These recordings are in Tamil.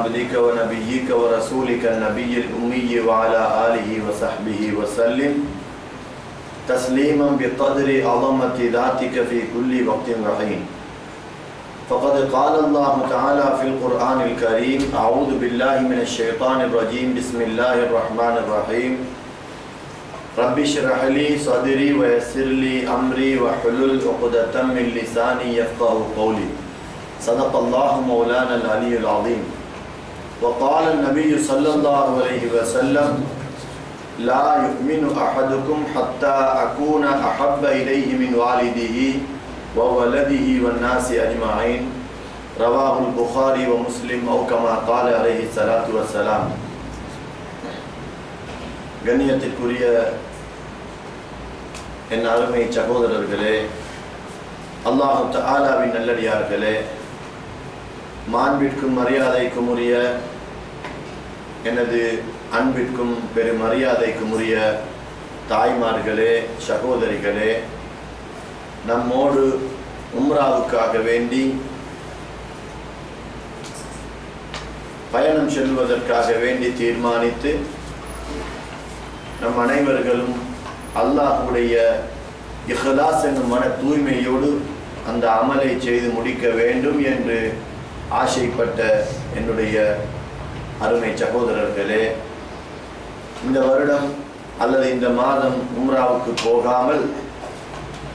عبدك ونبيك ورسولك النبي الأمي وعلى آله وصحبه وسلم تسليما بقدر عظمة ذاتك في كل وقت وحين. فقد قال الله تعالى في القرآن الكريم: أعوذ بالله من الشيطان الرجيم، بسم الله الرحمن الرحيم. رب اشرح لي صدري ويسر لي أمري واحلل عقدة من لساني يفقهوا قولي. صدق الله مولانا العلي العظيم. وقال النبي صلى الله عليه وسلم: لا يؤمن أحدكم حتى أكون أحب إليه من والده وولده والناس أجمعين. رواه البخاري ومسلم أو كما قال عليه الصلاة والسلام. கண்ணியத்திற்குரிய என் அருமை சகோதரர்களே, அல்லாஹ் தஆலாவின் நல்லடியார்களே, மாண்பிற்கும் மரியாதைக்கும் உரிய எனது அன்பிற்கும் பெரும் மரியாதைக்கும் உரிய தாய்மார்களே, சகோதரிகளே, நம்மோடு உம்ராவுக்காக வேண்டி பயணம் செல்வதற்காக வேண்டி தீர்மானித்து நம் அனைவர்களும் அல்லாஹ்வுடைய இஹ்லாஸ் என்னும் மன தூய்மையோடு அந்த அமலை செய்து முடிக்க வேண்டும் என்று ஆசைப்பட்ட என்னுடைய அருமை சகோதரர்களே, இந்த வருடம் அல்லது இந்த மாதம் உம்ராவுக்கு போகாமல்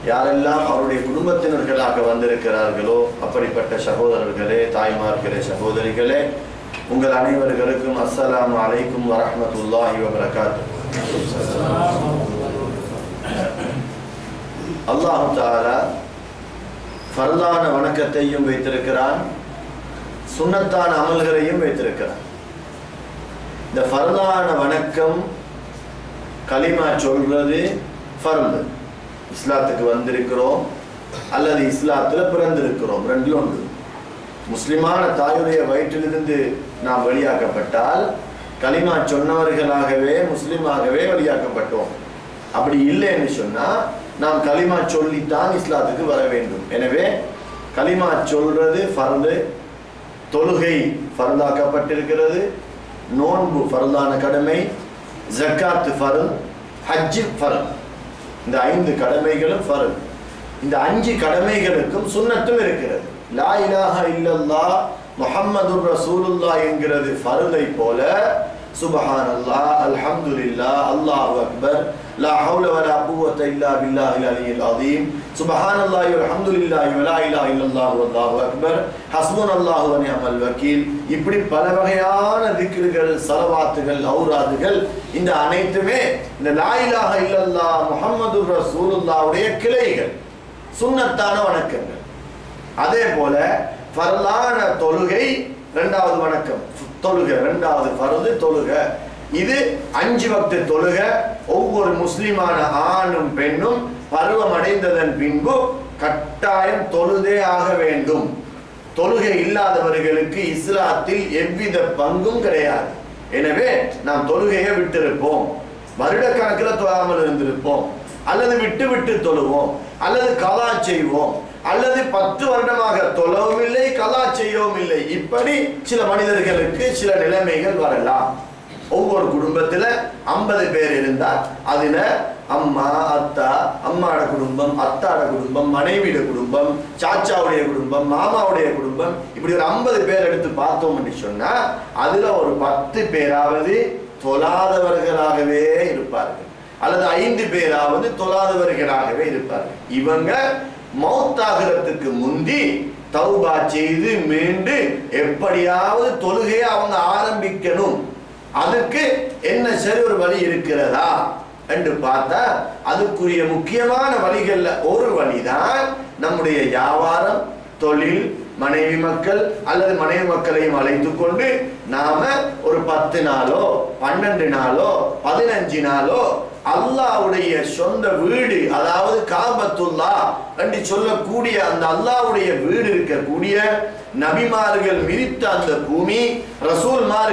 யாரெல்லாம் அவருடைய குடும்பத்தினர்களாக வந்திருக்கிறார்களோ அப்படிப்பட்ட சகோதரர்களே, தாய்மார்களே, சகோதரிகளே, உங்கள் அனைவர்களுக்கும் அஸ்ஸலாமு அலைக்கும் வரஹ்மத்துல்லாஹி வபரகாத்துஹு. அல்லாஹ் தஆலா ஃபர்லான வணக்கத்தையும் வைத்திருக்கிறான், சுன்னத்தான அமல்களையும் வைத்திருக்கிறான். இந்த ஃபர்லான வணக்கம் கலிமா சொல்றது ஃபர்து. இஸ்லாத்துக்கு வந்திருக்கிறோம் அல்லது இஸ்லாத்தில் பிறந்திருக்கிறோம், ரெண்டில் ஒன்று. முஸ்லிமான தாயுடைய வயிற்றிலிருந்து நாம் வெளியாக்கப்பட்டால் கலிமா சொன்னவர்களாகவே முஸ்லிமாகவே வெளியாக்கப்பட்டோம். அப்படி இல்லைன்னு சொன்னா நாம் கலிமா சொல்லித்தான் இஸ்லாத்துக்கு வர வேண்டும். எனவே கலிமா சொல்றது ஃபர்து, தொழுகை ஃபர்தாக்கப்பட்டிருக்கிறது, நோன்பு ஃபர்தான கடமை, ஜக்காத் ஃபர்து, ஹஜ் ஃபர்து. இந்த 5 கடமைகளும் ஃபர்து. இந்த 5 கடமைகளுக்கும் சுன்னத்தும் இருக்கிறது. லா இலாஹ இல்லல்லாஹ் முஹம்மதுர் ரசூலுல்லாஹ் என்கிறது ஃபர்தை போல சுப்ஹானல்லாஹ், அல்ஹம்துலில்லாஹ், அல்லாஹு அக்பர், லா ஹவுல வலா குவத்த இல்லா பில்லாஹில் அலியில் அதீம், சுப்ஹானல்லாஹி வல்ஹம்துலில்லாஹி வலா இலாஹ இல்லல்லாஹு வல்லாஹு அக்பர், ஹஸ்புனல்லாஹு வ நிஅமல் வக்கீல், இப்படி பல வகையான திக்ருகள், ஸலவாத்துகள், ஔராதுகள், இந்த அனைத்துமே இந்த லா இலாஹ இல்லல்லாஹ் முஹம்மதுர் ரசூலுல்லாஹ்வுடைய கிளைகள், சுன்னத்தான வணக்கங்கள். அதே போல ஃபர்லான தொழுகை இரண்டாவது வணக்கம், தொழுகை இரண்டாவது ஃபர்து தொழுகை. இது 5 வக்து தொழுகை. ஒவ்வொரு முஸ்லிமான ஆணும் பெண்ணும் பருவம் அடைந்ததன் பின்பு கட்டாயம் தொழுதே ஆக வேண்டும். தொழுகை இல்லாதவர்களுக்கு இஸ்லாத்தில் எவ்வித பங்கும் கிடையாது. எனவே நாம் தொழுகையை விட்டிருப்போம், வருடக்கணக்கில் தொழாமல் இருந்திருப்போம், அல்லது விட்டு விட்டு தொழுவோம், அல்லது கலா செய்வோம், அல்லது 10 வருடமாக தொழவும் இல்லை, கலா செய்யவும் இல்லை. இப்படி சில மனிதர்களுக்கு சில நிலைமைகள் வரலாம். ஒவ்வொரு குடும்பத்தில் 50 பேர் இருந்தால் அதுல அம்மா, அத்தா, அம்மாவோட குடும்பம், அத்தாட குடும்பம், மனைவியோட குடும்பம், சாச்சாவுடைய குடும்பம், மாமாவுடைய குடும்பம், இப்படி ஒரு 50 பேர் எடுத்து பார்த்தோம் என்று சொன்னா அதுல ஒரு 10 பேராவது தொழாதவர்களாகவே இருப்பார்கள், அல்லது 5 பேராவது தொழாதவர்களாகவே இருப்பார்கள். இவங்க மௌத்தாகிறதுக்கு முந்தி தௌபா செய்து மீண்டு எப்படியாவது தொழுகையை அவங்க ஆரம்பிக்கணும். அதுக்கு என்ன சரி ஒரு வழி இருக்கிறதா என்று பார்த்தா அதுக்குரிய முக்கியமான வழிகள்ல ஒரு வழிதான் நம்முடைய வியாபாரம், தொழில், மனைவி மக்கள் அல்லது மனைவி மக்களையும் அழைத்து கொண்டு நாம ஒரு 10 நாளோ 12 நாளோ 15 நாளோ அல்லாஹ்வுடைய சொந்த வீடு, அதாவது காபத்துல்லாஹ் என்று சொல்லக்கூடிய அந்த அல்லாஹ்வுடைய வீடு இருக்கக்கூடிய நபிமார்கள் மிதித்த அந்த பூமி, ரசூல்மார்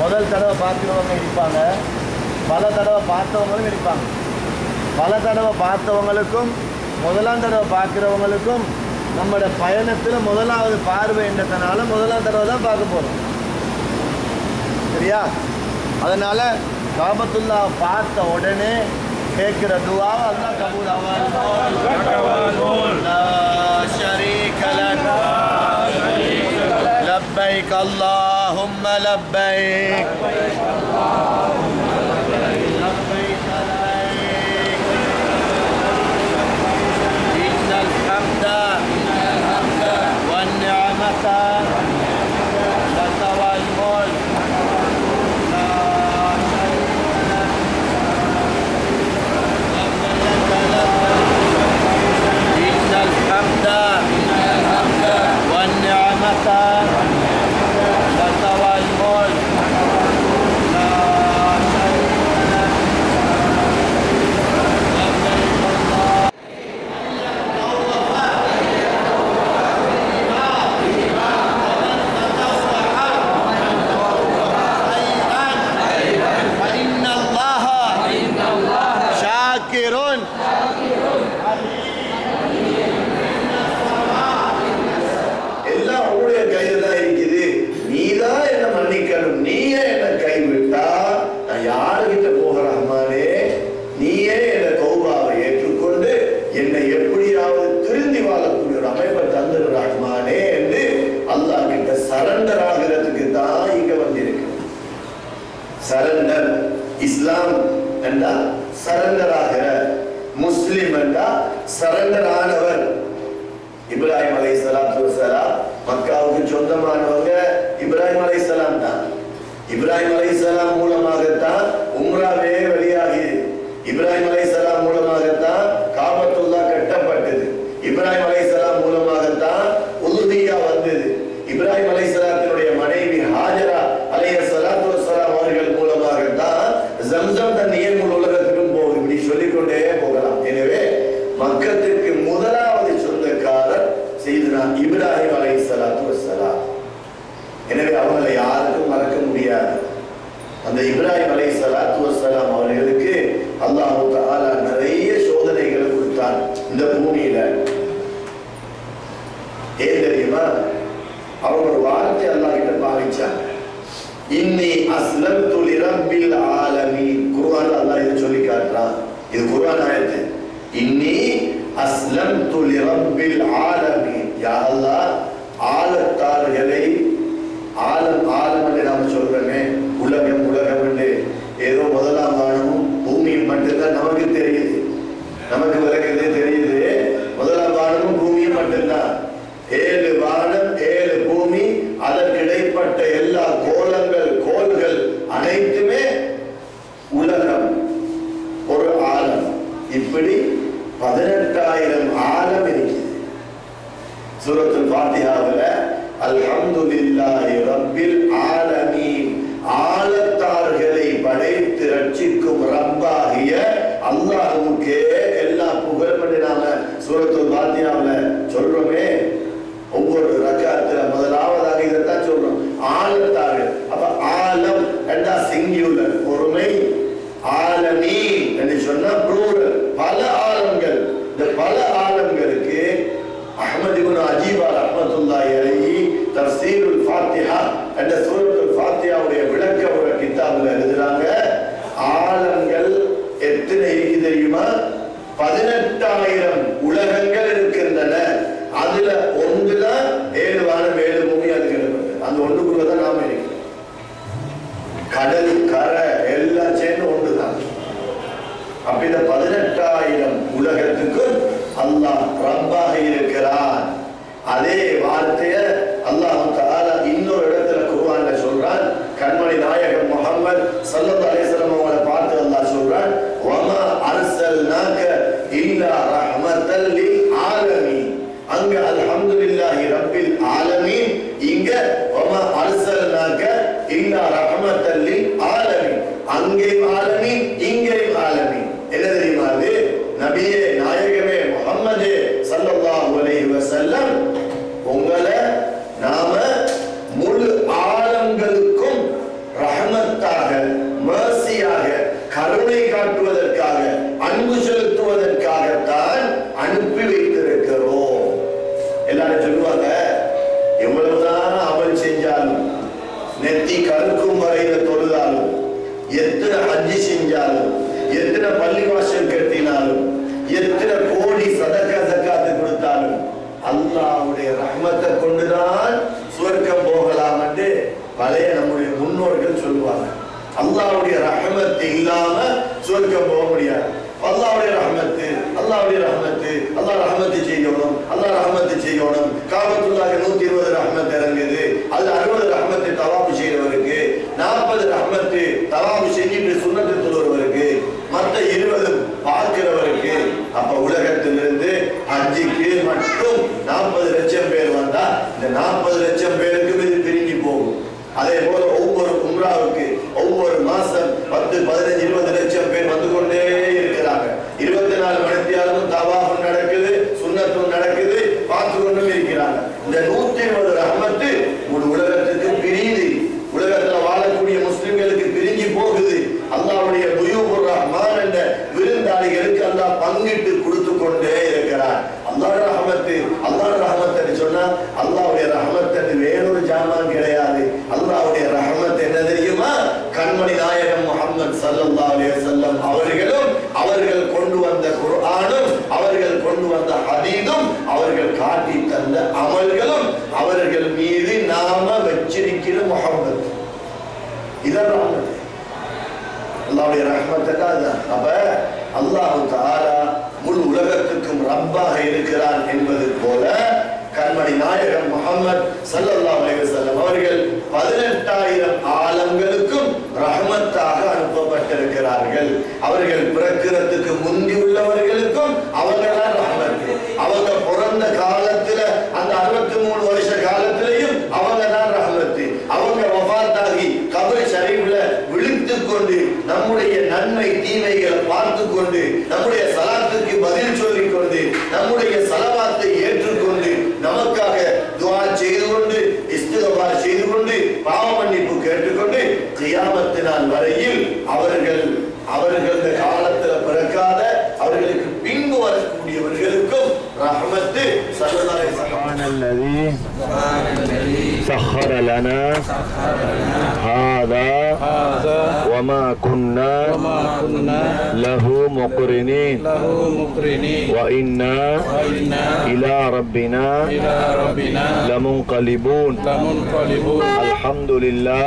முதல் தடவை பார்க்குறவங்க இருப்பாங்க, பல தடவை பார்த்தவங்களும் இருப்பாங்க. பல தடவை பார்த்தவங்களுக்கும் முதலாம் தடவை பார்க்குறவங்களுக்கும் நம்மளோட பயணத்தில் முதலாவது பார்வைன்றதுனால முதலாம் தடவை தான் பார்க்க போகிறோம். சரியா? அதனால் காபத்துல்லா பார்த்த உடனே கேட்குற துவா அல்லாஹ் கபூல் لبيك اللهم لبيك لبيك إن الحمد والنعمة لك والملك لا شريك لك إن الحمد والنعمة لك والملك لا شريك لك எல்லாம் உங்களுடைய கையில தான் இருக்குது. நீதான் என்ன மன்னிக்கணும். நீயே என்ன கைவிட்டா நான் யாருகிட்ட போக ரஹ்மானே? நீயே என்ன தௌபாவை ஏற்றுக்கொண்டு என்னை எப்படியாவது திருந்தி வாழக்கூடிய ஒரு அமைப்பை தந்துரு ரஹ்மானே என்று அல்லாஹ் கிட்ட சரண்டர் ஆகிறதுக்கு தான் இங்க வந்திருக்கு. சரண்டர் இஸ்லாம் என்றா சரண்டர் ஆகிற, முஸ்லிம் என்றா சரண்டர் ஆனவர். இப்ராஹிம் அலைஹிஸ்ஸலாத்து வஸ்ஸலாம் மக்காவுக்கு சொந்தமானவங்க இப்ராஹிம் அலைஹிஸ்ஸலாம் தான். இப்ராஹிம் அலைஹிஸ்ஸலாம் மூலமாகத்தான் உம்ராவே வெளியாகியது. இப்ராஹிம் அலைஹிஸ்ஸலாம் மூலமாகத்தான் காபத்துல்லா கட்டப்பட்டது. இப்ராஹிம் அலைஹிஸ்ஸலாம் மூலமாகத்தான் உலுஹிய்யா வந்தது. இப்ராஹிம் அலைஹிஸ்ஸலாத்தினுடைய மனைவி ஹாஜரா அலைஹிஸ்ஸலாத்து வஸ்ஸலாம் அவர்கள் மூலமாகத்தான் ஜம்சம் தண்ணீர் முழு உலகத்துக்கும் போகுது. இப்படி சொல்லிக்கொண்டே போகலாம். எனவே மக்களுக்கு முதலாவது சொந்தக்காரர் செய்தனா இப்ராஹிம் அலைஹிஸ்ஸலாத்து வஸ்ஸலாம். எனவே அவங்களை யாருக்கும் மறக்க முடியாது. அந்த இப்ராஹிம் அலைஹிஸ்ஸலாத்து வஸ்ஸலாம் அவர்களுக்கு அல்லாஹ் தஆலா நிறைய சோதனைகளை கொடுத்தான் இந்த பூமியில. ஏன் தெரியுமா? அவங்க ஒரு வார்த்தை அல்லாஹ் கிட்ட பாவிச்சாங்க. இன்னி அஸ்லம்து லிரப்பில் ஆலமீன். குர்ஆன்ல அல்லாஹ் இதை சொல்லி காட்டுறான். இது குர்ஆன் ஆயத்து. இன்னி அஸ்லம்து லிரப்பில் ஆலமீன். யா அல்லாஹ், ஆலத்தார்களை ஆலம் என்று நாம சொல்றோமே, உலகம் என்று ஏதோ முதலாம் வானமும் பூமியும் மட்டும்தான் நமக்கு தெரியுது, நமக்கு விளக்குறது தெரியுது. முதலாம் வானமும் பூமியும் மட்டும்தான். 7 வானம் 7 பூமி, அதற்கு இடைப்பட்ட எல்லா கோள்கள் அனைத்துமே உலகம், ஒரு ஆலம். இப்படி 18,000 ஆலம் இருக்குது. சூரத்துல் ஃபாத்திஹாவுல அல்ஹம்துலில்லாஹி ரப்பில் ஆலமீன், ஆலத்தார்களை படைத்து ரட்சிக்கும் ரப்பாகிய அல்லாஹ்வுக்கே எல்லா புகழ் பண்ணி நாம சூரத்துல் ஃபாத்திஹாவுல சொல்றோமே. ஒவ்வொரு ரக்காத்துல முதலாவதாக இதைத்தான் சொல்றோம், ஆலத்தார்கள். அப்ப ஆலம் என்றா சிங்குலர், ஒருமை. ஆலமீன் என்று சொன்னா ப்ளூரல், பல ஆலங்கள். இந்த பல ஆலங்களுக்கு அஹ்மத் இப்னு அஜீபா ரஹ்மத்துல்லாஹி அலைஹி தஃசீருல் ஃபாத்திஹா என்ற சூரத்துல் ஃபாத்திஹாவுடைய விளக்க ஒரு கிதாபில் எழுதுறாங்க. ஆலங்கள் எத்தனை இருக்கு தெரியுமா? 18,000 உலகங்கள் இருக்கின்றன. அதுல ஒன்றுதான் 7 வானம் 7 பூமி. அதுக்கு அந்த ஒன்றுக்குள்ளதான் நாம இருக்கிறோம். கடல் கரை எல்லாம் சேர்ந்து ஒன்றுதான். அப்ப இந்த 18,000 உலகத்துக்கும் அல்லாஹ் ரப்பாக இருக்கிறான். அதே வார்த்தைய அல்லாஹ் தஆலா இன்னொரு இடத்துல குர்ஆன்ல சொல்றான். கண்மணி நாயகம் முஹம்மது ஸல்லல்லாஹு அலைஹி வஸல்லம் அவங்களை பார்த்து அல்லாஹ் சொல்றான், வமா அர்ஸல்னாக இல்லா ரஹ்மத்தல் லில் ஆலமீன். அங்க அல்ஹம்துலில்லாஹி ரப்பில் ஆலமீன், இங்க வமா அர்ஸல்னாக இல்லா ரஹ்மத்தல் லில் ஆலமீன். அங்கே ஆலமீன், இங்கே ஆலமீன். என்ன தெரியுமா? அது நபியே நாயகமே முஹம்மதே ஸல்லல்லாஹு அலைஹி வஸல்லம், உங்களை நாம முழு ஆலங்களுக்கும் ரஹ்மத் ஹஜ்ஜி செஞ்சாலும் எத்தனை பள்ளிவாசல் கட்டினாலும் எத்தனை கோடி சதக்கா ஜகாத் கொடுத்தாலும் அல்லாஹ்வுடைய ரஹ்மத்தை கொண்டுதான் சுவர்க்கம் போகலாம் என்று பழைய நம்முடைய முன்னோர்கள் சொல்லுவாங்க. அல்லாஹ்வுடைய ரஹ்மத் இல்லாம சுவர்க்கம் போக முடியாது. அல்லாஹ்வுடைய ரஹ்மத், அல்லாஹ்வுடைய ரஹ்மத், அல்லாஹ் ரஹ்மத் செய்யணும், அல்லாஹ் ரஹ்மத் செய்யணும். காபத்துல்லாஹ் 120 ரஹ்மத் இறங்குது. அது 60 ரஹ்மத் தவாப் செய்யறவருக்கு, 40 ரஹ்மத் தவாப் செஞ்சிட்டு சுன்னத்து தொழுறவருக்கு, மற்ற 20 பார்க்கிறவருக்கு. அப்ப உலகத்திலிருந்து ஹஜ்ஜிக்கு மட்டும் 40 லட்சம் பேர் வந்தா இந்த 40 லட்சம் பேருக்கு இது பிரிஞ்சு போகும். அதே போல ஒவ்வொரு உம்ராவுக்கு ஒவ்வொரு மாசம் 10, 15, 20 லட்சம் பேர் வந்து கொண்டே இருக்கிறாங்க. 24 மணித்தியாலும் தவாஃபும் நடக்குது, சுன்னத்தும் நடக்குது, பார்த்து கொண்டும் இருக்கிறாங்க. இந்த 120 ரஹ்மத்து ஒரு உலகத்துக்கு பிரியுது. உலகத்துல வாழக்கூடிய முஸ்லிம்களுக்கு பிரிஞ்சு போகுது. அல்லாஹ்வுடைய துயூபுர் ரஹ்மான் என்ற விருந்தாளிகளுக்கு அல்லாஹ் பங்கிட்டு கொடுத்து கொண்டே இருக்கிறார். அல்லாஹ் ரஹ்மத்து, அல்லாஹ் ரஹ்மத்துன்னு சொன்னா அல்லாஹ்வுடைய ரஹ்மத்து வேறொரு ஜாமான் கிடையாது. அல்லாஹ்வுடைய ரஹ்மத் என்ன தெரியுமா? கண்மணி நாயகம் முஹம்மது ஸல்லல்லாஹு அலைஹி வஸல்லம் அவர்களும் அவர்கள் கொண்டு வந்த குர்ஆனும் அவர்கள் கொண்டு வந்த ஹதீஸும் அவர்கள் காட்டி தந்த அமல்களும் அவர்கள் மீது நாம வச்சிருக்கிற முஹப்பத். இதான் ரஹ்மத். அல்லாஹ்வுடைய ரஹ்மத் தான். அப்ப அல்லாஹ் தஆலா முழு உலகத்துக்கும் ரப்பாக இருக்கிறான் என்பது போல கண்மணி நாயகம் முஹம்மது ஸல்லல்லாஹு அலைஹி வஸல்லம் அவர்கள் 18,000 ஆலம்களுக்கும் ரஹ்மத்தாக அனுப்பப்பட்டிருக்கிறார்கள். அவர்கள் பிறக்கிறதுக்கு முந்தி உள்ளவர்களுக்கும் அவங்கதான் ரஹ்மத். அவங்க பிறந்த காலத்துல அந்த 63 வருஷ காலத்திலையும் அவங்கதான் ரஹ்மத். அவங்க வஃபாத்தாகி கபர் ஷரீஃப்ல விழித்துக் கொண்டு நம்முடைய நன்மை தீமைகளை பார்த்து கொண்டு நம்முடைய சலாத்துக்கு பதில் சொல்லிக் கொண்டு நம்முடைய சலவாத்தை ஏற்றுக்கொண்டு நமக்காக துஆ செய்து கொண்டு இஸ்திக்பார் செய்து கொண்டு பாவ மன்னிப்பு கேட்டுக்கொண்டு கியாமத் நாள் வரையில் அவர்கள் காலத்துல பிறக்காத அவர்களுக்கு பின்பு வரக்கூடியவர்களுக்கும் ரஹ்மத் ஸல்லல்லாஹு அலைஹி வஸல்லம். سخر لنا هذا وما كنا له مقرنين وإنا إلى ربنا لمنقلبون. الحمد لله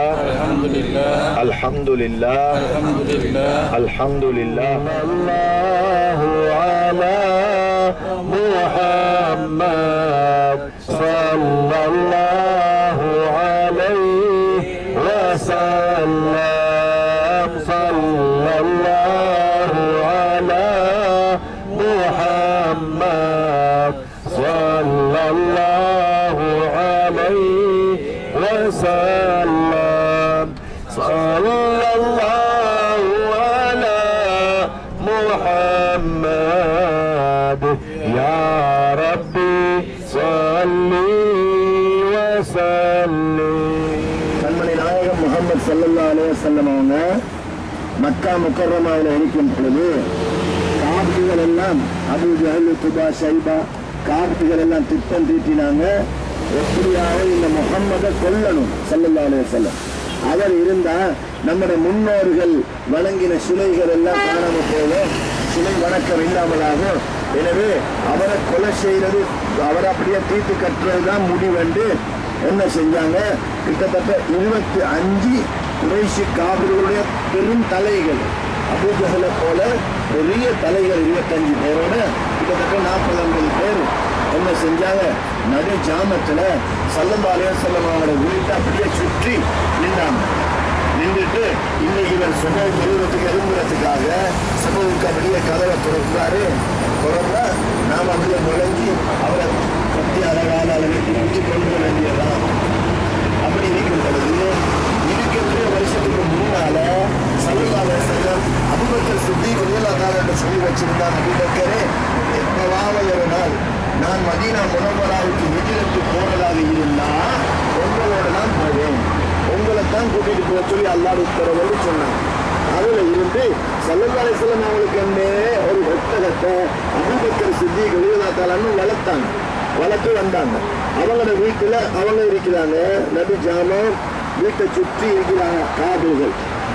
الحمد لله الحمد لله. الله على محمد صلى الله عليه وسلم. صلى الله على محمد صلى الله عليه وسلم. صلى الله على محمد يا ربي صل وسلم. கண்மணி நாயகம் முஹம்மது ஸல்லல்லாஹு அலைஹி வஸல்லம் அவங்க மக்கா முக்கர்ரமாவில் இருக்கும் பொழுது காபிர்கள் எல்லாம் அபூ ஜஹல், உத்பா, ஷைபா காபிர்கள் எல்லாம் திட்டம் தீட்டினாங்க. எப்படியாவது இந்த முஹம்மதை கொல்லணும் ஸல்லல்லாஹு அலைஹி வஸல்லம். அவர் இருந்தா நம்முடைய முன்னோர்கள் வணங்கின சிலைகள் எல்லாம் காணாம போகும், சிலை வணக்கம் இல்லாமலாகும். எனவே அவரை கொலை செய்யறது, அவரை அப்படியே தீர்த்து கட்டுறதுதான் முடிவென்று என்ன செஞ்சாங்க? கிட்டத்தட்ட 25 குறைஷி காபிர்களுடைய பெரும் தலைகள், அபூ ஜஹலை போல பெரிய தலைகள் 25 பேரோட கிட்டத்தட்ட 40-50 பேர் என்ன செஞ்சாங்க? நடு ஜாமத்துல ஸல்லல்லாஹு அலைஹி வஸல்லம் அவங்களோட வீட்டை அப்படியே சுற்றி நின்றாங்க. நின்றுட்டு இன்னைக்கு இவர் சுப தொழுவத்துக்கு எழும்புறதுக்காக சபைக்கு அப்படியே கதவை திறக்கிறாரு. திறந்தா நாம் அப்படியே நுழைஞ்சி அவரை கத்தி அழகான அளவுக்கு முடிச்சு கொண்டு வர வேண்டியதான். அப்படி இருக்கும் பொழுது இருக்கின்ற வருஷத்துக்கு முன்னால ஸல்லல்லாஹு அலைஹி வஸல்லம் அபூபக்கர் சித்திக் ரலியல்லாஹு அன்ஹு சொல்லி வச்சிருந்தார். அபூபக்கரே, எப்பவாவது ஒரு நாள் நான் மதீனா முனவ்வராவுக்கு ஹிஜ்ரத்து போறதாக இருந்தா உங்களோட தான் போவேன், உங்களை தான் கூட்டிட்டு போக சொல்லி அல்லாஹ் உத்தரவு சொன்னாங்க. அதுல இருந்து ஸல்லல்லாஹு அலைஹி வஸல்லம் அவங்களுக்கு ஒரு ஒட்டகத்தை அபூபக்கர் சித்திக் ரலியல்லாஹு அன்ஹு வளர்த்து வந்தாங்க. அவங்களோட வீட்டுல அவங்க இருக்கிறாங்க. நபி ஜாமம் வீட்டை சுற்றி இருக்கிறாங்க காபிர்கள்.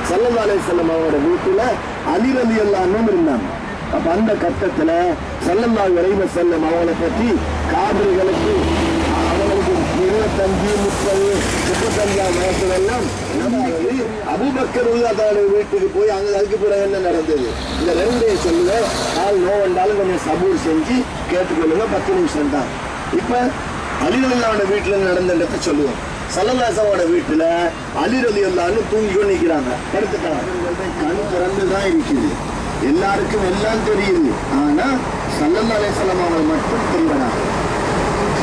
ஸல்லல்லாஹு அலைஹி வஸல்லம் அவரோட வீட்டுல அலி ரலியல்லாஹு அன்ஹு இருந்தாங்க. அப்ப அந்த கட்டத்துல ஸல்லல்லாஹு அலைஹி வஸல்லம் அவங்களை பற்றி காபிர்களுக்கு அவங்களுக்கு 25, 30, 35 வயசுல எல்லாம் அதாவது அபூபக்கர் ரலியல்லாஹு வீட்டுக்கு போய் அங்க அதுக்கு பிறகு என்ன நடந்தது இந்த ரெண்டே சொல்லுவேன். ஆள் நோவண்டாலும் கொஞ்சம் சபூர் செஞ்சு கேட்டுக்கொள்ளுங்க, 10 நிமிஷம் தான். இப்ப அலி ரலியல்லாஹு வீட்டுல நடந்ததை சொல்லுவோம். ஸல்லல்லாஹு அலைஹி வஸல்லம் வீட்டுல அலி ரலியல்லாஹு தூங்கி கொண்டு நிற்கிறாங்க, படுத்துட்டாங்க. கண் திறந்துதான் இருக்குது, எல்லாருக்கும் எல்லாம் தெரியுது. ஆனா ஸல்லல்லாஹு அலைஹி வஸல்லம் அவங்க மட்டும் தெரியறாங்க.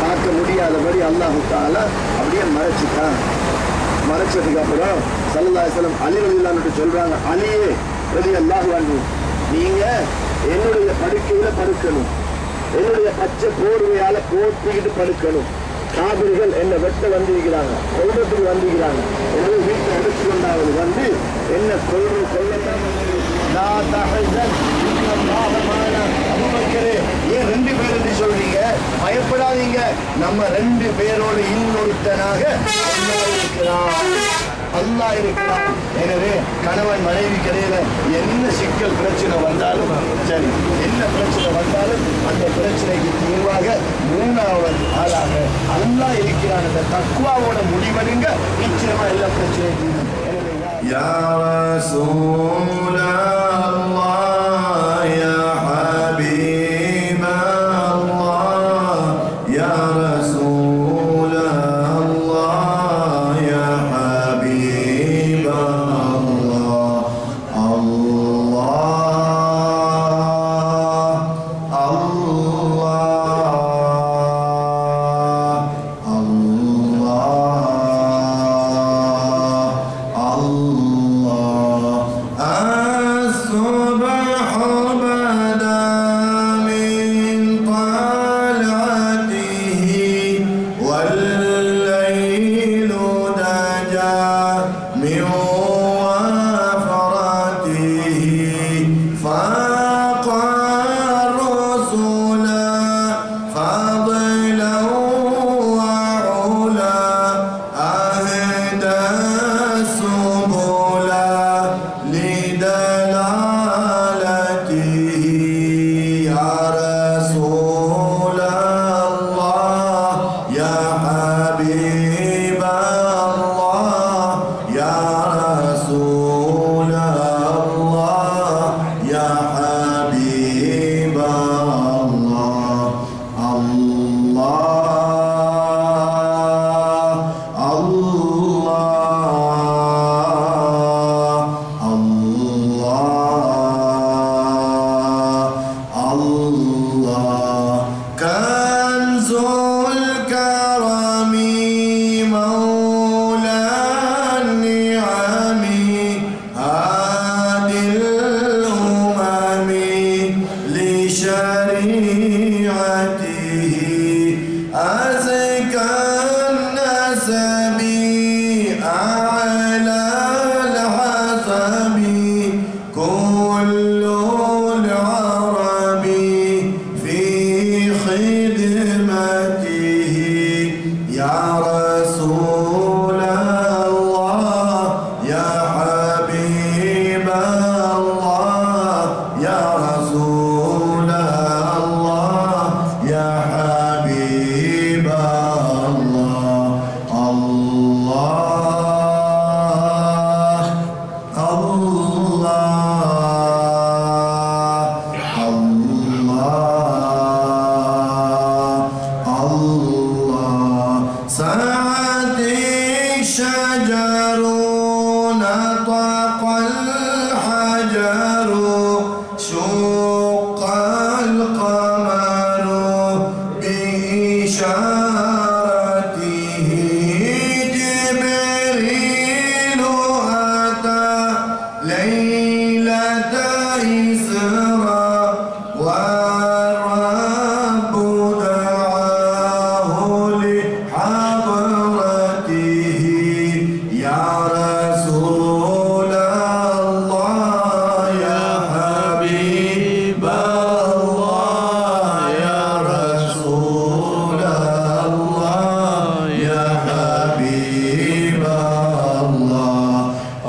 பார்க்க முடியாதபடி அல்லாஹ் தஆலா அப்படியே மறைச்சிட்டான். மறைச்சதுக்கு அப்புறம் ஸல்லல்லாஹு அலைஹி வஸல்லம் அலி ரலியல்லாஹு சொல்றாங்க, அலியே ரலியல்லாஹு அன்ஹு, நீங்க என்னுடைய படுக்கையில படுக்கணும், என்னுடைய பச்சை போர்வையால போத்திக்கிட்டு படுக்கணும். காபிர்கள் என்ன வெட்ட வந்திருக்கிறாங்க, கொல்றதுக்கு வந்திருக்கிறாங்க. எனவே வீட்டை எடுத்து கொண்டாவது வந்து என்ன கொல்லத்தான். அபூபக்கரே, ஏன் 2 பேர் என்று சொல்றீங்க? பயப்படாதீங்க, நம்ம 2 பேரோடு இன்னொருத்தனாக அல்லாஹ் இருக்கிறான். எனவே கணவன் மனைவி கிடையில என்ன சிக்கல் பிரச்சனை வந்தாலும் சரி, என்ன பிரச்சனை வந்தாலும் அந்த பிரச்சனைக்கு தீர்வாக 3வது ஆளாக அல்லாஹ் இருக்கிறான். அந்த தக்வாவோட முடிவெடுங்க, நிச்சயமா எல்லா பிரச்சனையும் தீரும். யா ரசூலல்லாஹ் யா ஹபீபல்லாஹ் யா ரசூலல்லாஹ் யா ஹபீபல்லாஹ்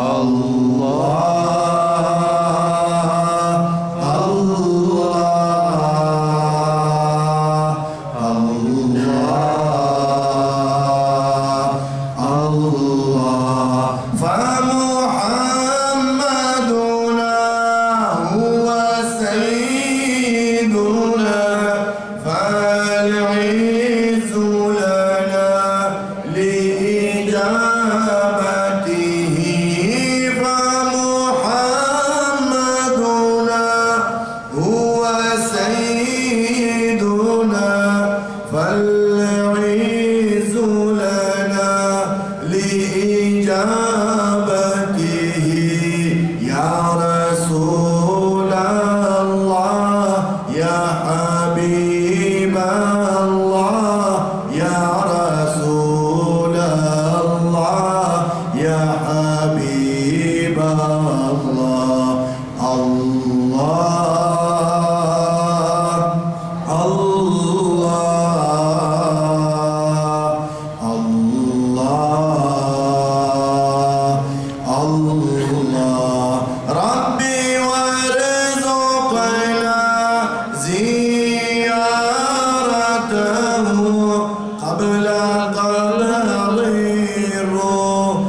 Allah رسول الله يا حبيب الله يا رسول الله يا حبيب الله الله الله الله ربي وارزقنا زيارته قبل قبض الروح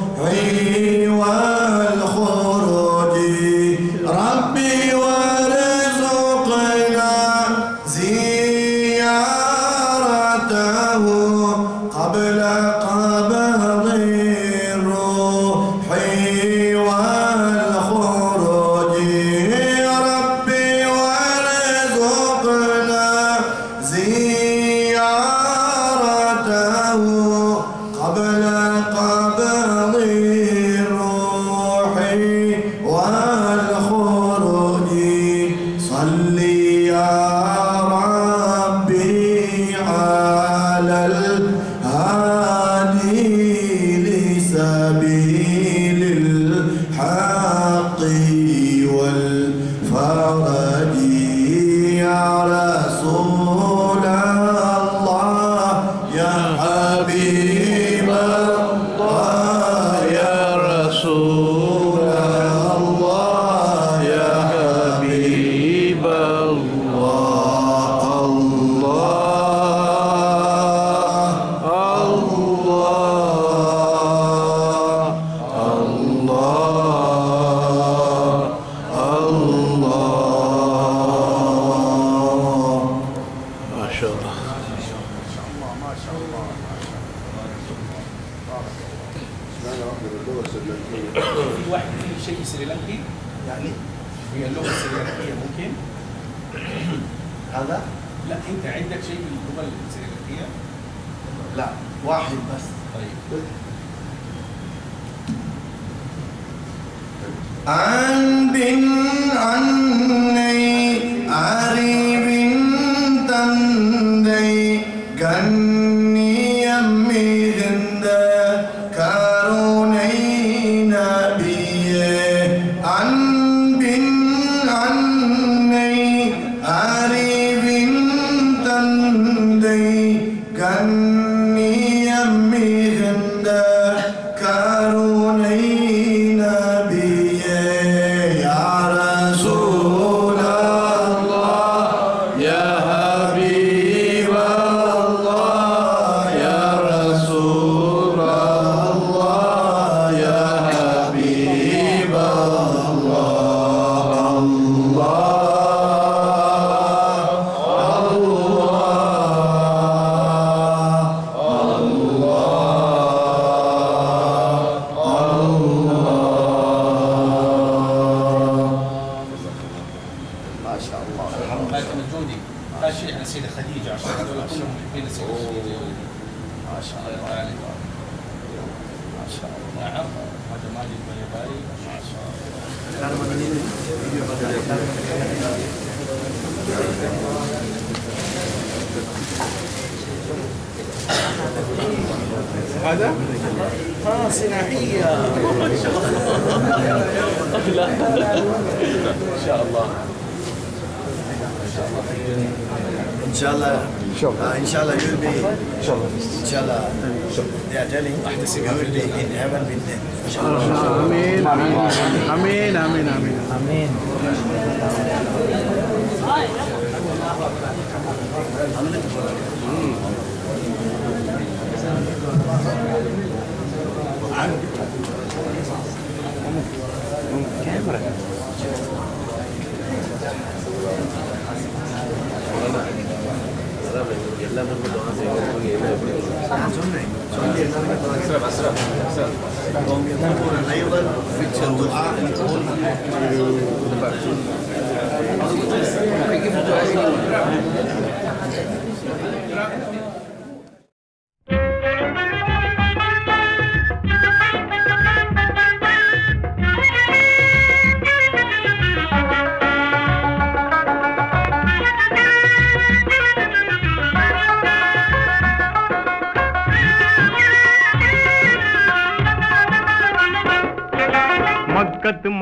والخروج ربي وارزقنا زيارته قبل قبض الروح والخروج ربي وارزقنا زيارته قبل قبض الروح والخروج صل يا ربي على الهادي لسبيل الحق والفرج يا رسول الله يا حبيب الله يا رسول الله يا حبيب الله ما شاء الله في واحد فيه شيء سريلانكي يعني هي اللغه السريلانكيه ممكن هذا لا انت عندك شيء باللغه السريلانكيه لا واحد بس طيب عن بن عني عريب تندي كني يمي هند كاروني نبيه عن بن عني عريب تندي كني يمي هند كاروني نبيه يا رسول الله يا حبيب الله يا رسول الله يا حبيب الله ما شاء الله خاتم الجودي هذا شيء عن السيده خديجه عشان هذول كلهم محبين السيده خديجه ما شاء الله ما شاء الله نعم هذا ماجد بني ما شاء الله هذا صناعيه ما شاء الله ان شاء الله إن شاء الله إن شاء الله you'll be إن شاء الله they are telling you will be in heaven with them إن شاء الله آمين آمين آمين آمين آمين كاميرا أيضا في الدعاء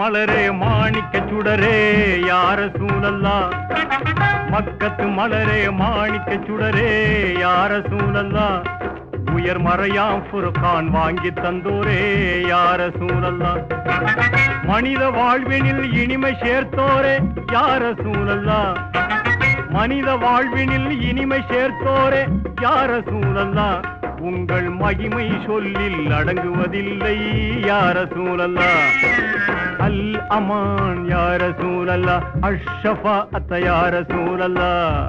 மலரே மாணிக்க சுடரே யா ரசூலல்லாஹ் மக்கத்து மலரே மாணிக்க சுடரே யா ரசூலல்லாஹ் உயர் மறையாம் ஃபுர்கான் வாங்கி தந்தோரே யா ரசூலல்லாஹ் மனித வாழ்வினில் இனிமை சேர்த்தோரே யா ரசூலல்லாஹ் மனித வாழ்வினில் இனிமை சேர்த்தோரே யா ரசூலல்லாஹ் உங்கள் மகிமை சொல்லில் அடங்குவதில்லை யா ரசூலல்லாஹ் அல் அமான் யா ரசூலல்லாஹ் அஷ்ஷஃபாஅத் யா ரசூலல்லாஹ்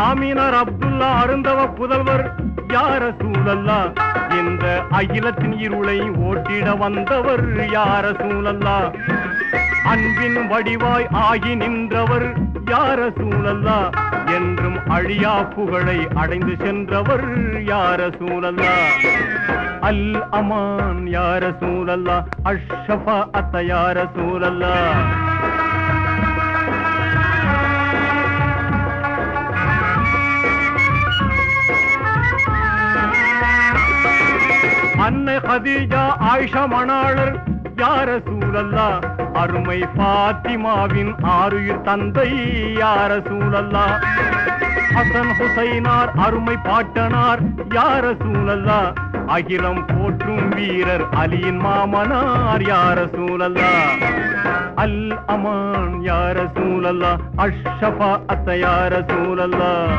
ஆமினர் அப்துல்லா அருந்தவ புதல்வர் யா ரசூலல்லாஹ் இந்த அகிலத்தின் இருளை ஓட்டிட வந்தவர் யா ரசூலல்லாஹ் அன்பின் வடிவாய் ஆகி நின்றவர் யா ரசூலல்லாஹ் என்றும் அழியா புகழை அடைந்து சென்றவர் யா ரசூலல்லாஹ் அல் அமான் யா ரசூலல்லாஹ் அஷ்ஷஃபாஅத் யா ரசூலல்லாஹ் அன்னை கதீஜா ஆயிஷா மணாளர் யா ரசூலல்லாஹ் அருமை ஃபாத்திமாவின் ஆருயிர் தந்தை யா ரசூலல்லாஹ் ஹசன் ஹுசைனார் அருமை பாட்டனார் யா ரசூலல்லாஹ் அகிலம் போற்றும் வீரர் அலியின் மாமனார் யா ரசூலல்லாஹ் அல் அமான் யா ரசூலல்லாஹ் அஷ்ஷஃபாஅத் யா ரசூலல்லாஹ்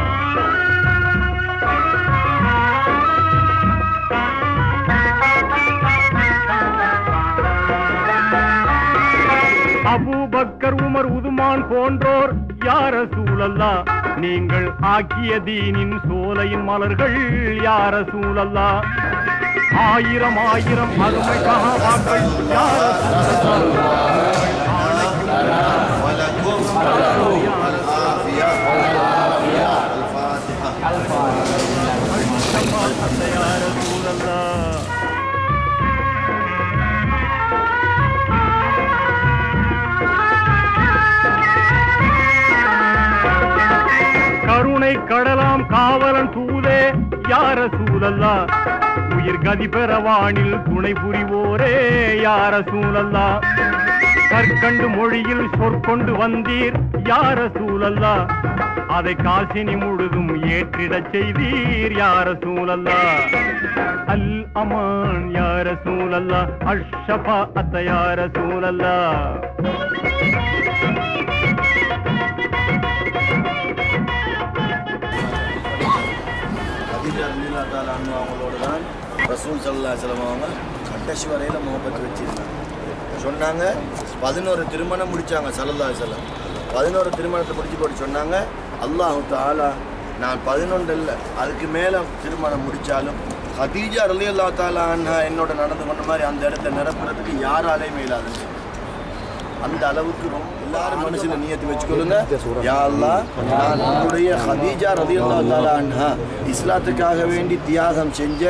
அபூபக்கர் உமர் உதுமான் போன்றோர் யா ரசூலல்லாஹ் நீங்கள் ஆக்கிய தீனின் சோலையின் மலர்கள் யா ரசூலல்லாஹ் ஆயிரம் ஆயிரம் அருமை சஹாபாக்கள் யா ரசூலல்லாஹ் கருணை கடலாம் காவலன் தூதே யா ரசூலல்லாஹ் உயிர் கதி பெறவானில் துணை புரிவோரே யா ரசூலல்லாஹ் கற்கண்டு மொழியில் சொற்கொண்டு வந்தீர் யா ரசூலல்லாஹ் அதை காசினி முழுதும் ஏற்றிடச் செய்தீர் யா ரசூலல்லாஹ் அல் அமான் யா ரசூலல்லாஹ் அஷ்ஷஃபாஅத் யா ரசூலல்லாஹ் அவங்களோட தான் ரசூல் ஸல்லல்லாஹு அலைஹி வஸல்லம் அவங்க கடைசி வரையில் முகப்பத்து வச்சிருந்தாங்க. சொன்னாங்க 11 திருமணம் முடித்தாங்க ஸல்லல்லாஹு அலைஹி வஸல்லம். 11 திருமணத்தை முடிச்சு போட்டு சொன்னாங்க, அல்லாஹ் தஆலா நான் 11 இல்லை அதுக்கு மேலே திருமணம் முடித்தாலும் கதீஜா ரலியல்லாஹு தஆலா அன்ஹா என்னோட நடந்து கொண்ட மாதிரி அந்த இடத்த நிரப்புறதுக்கு யாராலையும் இயலாது. அந்த அளவுக்கு எல்லாரும் மனசுல நியத்து வச்சுக்கொள்ளுங்க, யா அல்லாஹ் நான் உன்னுடைய கதீஜா ரலியல்லாஹு தஆலா அன்ஹா இஸ்லாத்துக்காக வேண்டி தியாகம் செஞ்ச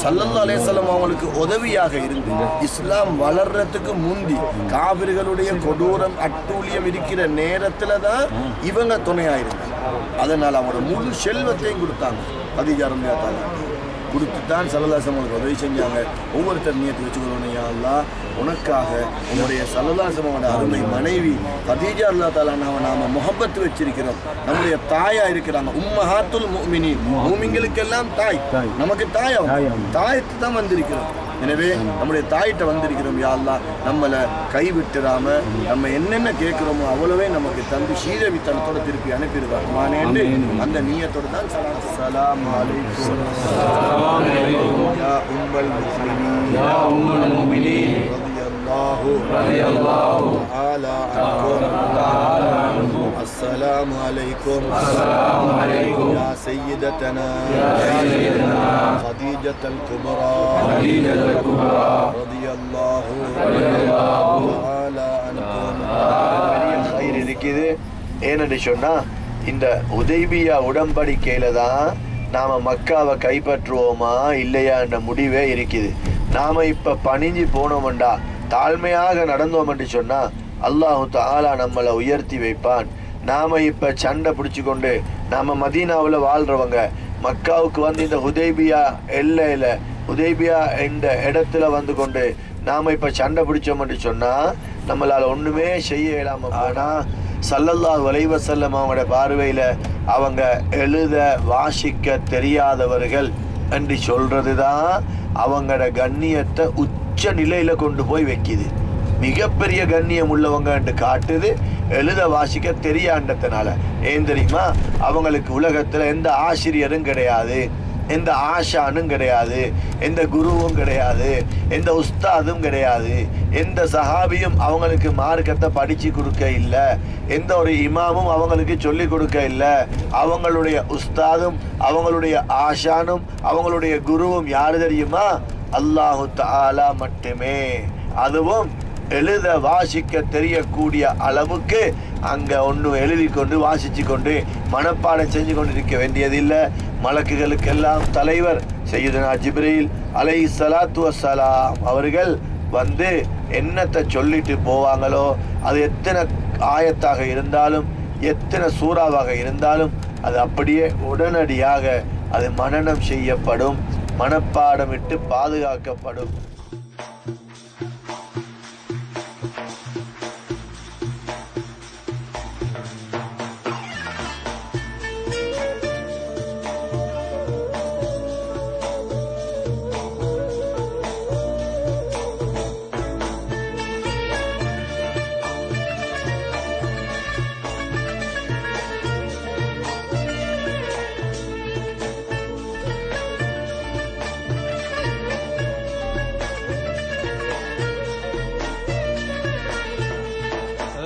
ஸல்லல்லாஹு அலைஹி வஸல்லம் அவங்களுக்கு உதவியாக இருந்து இஸ்லாம் வளர்றதுக்கு முந்தி காபிர்களுடைய கொடூரம் அட்டூழியம் இருக்கிற நேரத்துல தான் இவங்க துணையாயிருந்தாங்க. அதனால அவங்களோட முழு செல்வத்தையும் கொடுத்தாங்க. கதீஜா ரலியல்லாஹு தஆலா கொடுத்து தான் ஸல்லல்லாஹு அலைஹி வஸல்லம் உதவி செஞ்சாங்க. ஒவ்வொருத்தர் நியத்து வச்சுக்கொள்ளணும், யா அல்லாஹ் உனக்காக உன்னுடைய ஸல்லல்லாஹு அலைஹி வஸல்லம் அருமை மனைவி கதீஜா ரலியல்லாஹு தஆலா நாம முஹப்பத் வச்சிருக்கிறோம். நம்முடைய தாயா இருக்கிறாங்க, உம்மஹாத்துல் முஃமினீன், மூமின்களுக்கெல்லாம் தாய், நமக்கு தாயத்து தான் வந்திருக்கிறோம். எனவே நம்முடைய தாயிட்ட வந்திருக்கிறோம். யா அல்லாஹ் நம்மளை கைவிட்டுடாம நம்ம என்னென்ன கேட்கிறோமோ அவ்வளவே நமக்கு தந்து சீரவித்தனத்தோட திருப்பி அனுப்பிடுவார் மானேண்டு அந்த நீயத்தோடு தான் ஸலாம் அலைக்கும் யா உம்மல் முஃமினீன் ரலியல்லாஹு தஆலா அன்கும் அஸ்ஸலாமு அலைக்கும் யா சய்யிதத்தனா கதீஜத்துல் குப்ரா ரலியல்லாஹு தஆலா அன்கும். கயிறு இருக்குது. ஏன்னு சொன்னா இந்த உதைபியா உடன்படிக்கையில தான் நாம மக்காவை கைப்பற்றுவோமா இல்லையா என்ற முடிவே இருக்குது. நாம இப்ப பணிஞ்சு போனோம்டா தாழ்மையாக நடந்தோம் என்று சொன்னா அல்லாஹு தஆலா நம்மளை உயர்த்தி வைப்பான். நாம இப்ப சண்டை பிடிச்சு கொண்டு நாம மதீனாவில் வாழ்றவங்க மக்காவுக்கு வந்து இந்த ஹுதைபியா எல்லையில ஹுதைபியா என்ற இடத்துல வந்து கொண்டு நாம இப்ப சண்டை பிடிச்சோம்னு சொன்னா நம்மளால ஒண்ணுமே செய்ய இயலாம. ஆனா ஸல்லல்லாஹு அலைஹி வஸல்லம் அவங்களோட பார்வையில அவங்க எழுத வாசிக்க தெரியாதவர்கள் என்று சொல்றதுதான் அவங்களோட கண்ணியத்தை உச்ச நிலையில கொண்டு போய் வைக்குது. மிகப்பெரிய கண்ணியம் உள்ளவங்க என்று காட்டுது எழுத வாசிக்க தெரியாண்டதுனால. ஏன் தெரியுமா? அவங்களுக்கு உலகத்துல எந்த ஆசிரியரும் கிடையாது, எந்த ஆஷானும் கிடையாது, எந்த குருவும் கிடையாது, எந்த உஸ்தாதும் கிடையாது, எந்த சஹாபியும் அவங்களுக்கு மார்க்கத்தை படிச்சு கொடுக்க இல்லை, எந்த ஒரு இமாமும் அவங்களுக்கு சொல்லி கொடுக்க இல்லை. அவங்களுடைய உஸ்தாதும் அவங்களுடைய ஆஷானும் அவங்களுடைய குருவும் யாரு தெரியுமா? அல்லாஹு தஆலா மட்டுமே. அதுவும் எழுத வாசிக்க தெரியக்கூடிய அளவுக்கு அங்க ஒன்று எழுதி கொண்டு வாசிச்சு கொண்டு மனப்பாடம் செஞ்சு கொண்டு இருக்க வேண்டியதில்லை. மலக்குகளுக்கெல்லாம் தலைவர் சையதுனா ஜிப்ரீல் அலைஹிஸ்ஸலாத்து வஸ்ஸலாம் அவர்கள் வந்து என்னத்தை சொல்லிட்டு போவாங்களோ அது எத்தனை ஆயத்தாக இருந்தாலும் எத்தனை சூறாவாக இருந்தாலும் அது அப்படியே உடனடியாக அது மனனம் செய்யப்படும், மனப்பாடமிட்டு பாதுகாக்கப்படும்.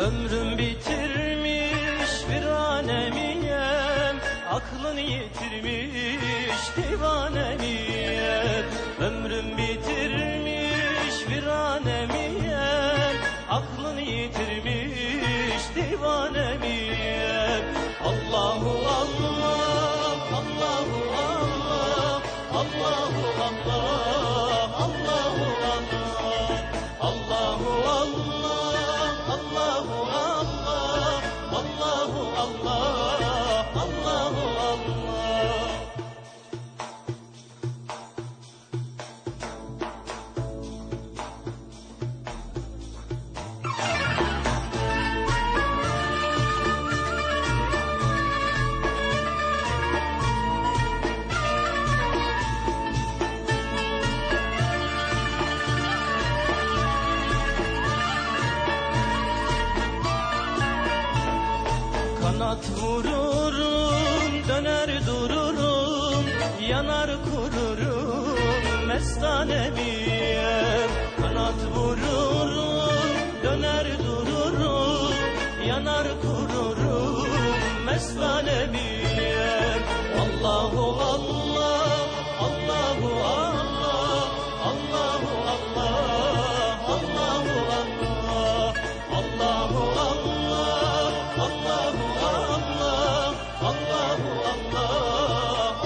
Ömrüm bitirmiş viranemiyem, aklını yitirmiş divanemiyem. Ömrüm bitirmiş viranemiyem, aklını yitirmiş divanemiyem. Allahu Allah, Allahu Allah, Allahu Allah, Allahu Allah, Allahu Allah. Allahu Allah, Allahu Allah, Allahu Allah. Kanat vururum, döner dururum, yanar kururum, mestanemiyem. Kanat vururum, döner dururum, yanar kururum, mestanemiyem. Allahu Allah, Allahu Allah, Allahu Allah, Allahu Allah, Allahu Allah, Allahu Allah, Allahu Allah,